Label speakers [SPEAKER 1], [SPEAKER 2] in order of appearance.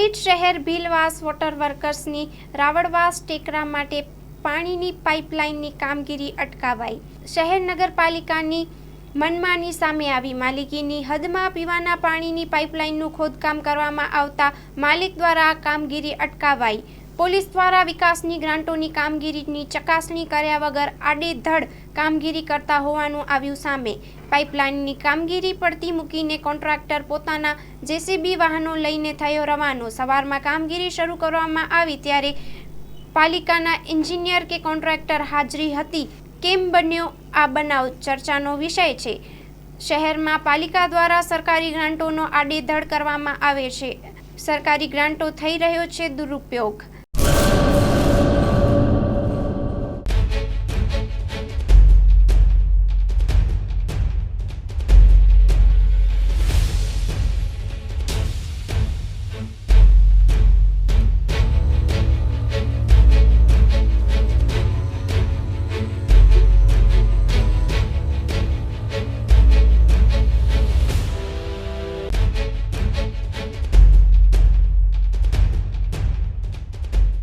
[SPEAKER 1] પાલિત શહેર ભીલવાસ વોટર વર્કર્સની રાવળવાસ ટેકરા માટે પાણીની પાઇપલાઇનની કામગીરી અટકાવાઈ। શહેર નગરપાલિકાની મનમાની સામે આવી। માલિકીની હદમાં પીવાના પાણીની પાઇપલાઇનનું ખોદકામ કરવામાં આવતા માલિક દ્વારા આ કામગીરી અટકાવાઈ। પોલીસ દ્વારા વિકાસની ગ્રાન્ટોની કામગીરીની ચકાસણી કર્યા વગર આડેધડ કામગીરી કરતા હોવાનું આવ્યું સામે। પાઇપલાઇનની કામગીરી પડતી મૂકીને કોન્ટ્રાક્ટર પોતાના જેસીબી વાહનો લઈને થયો રવાનો। સવારમાં કામગીરી શરૂ કરવામાં આવી ત્યારે પાલિકાના એન્જિનિયર કે કોન્ટ્રાક્ટર હાજરી હતી। કેમ બન્યો આ બનાવ ચર્ચાનો વિષય છે। શહેરમાં પાલિકા દ્વારા સરકારી ગ્રાન્ટોનો આડેધડ કરવામાં આવે છે। સરકારી ગ્રાન્ટો થઈ રહ્યો છે દુરુપયોગ।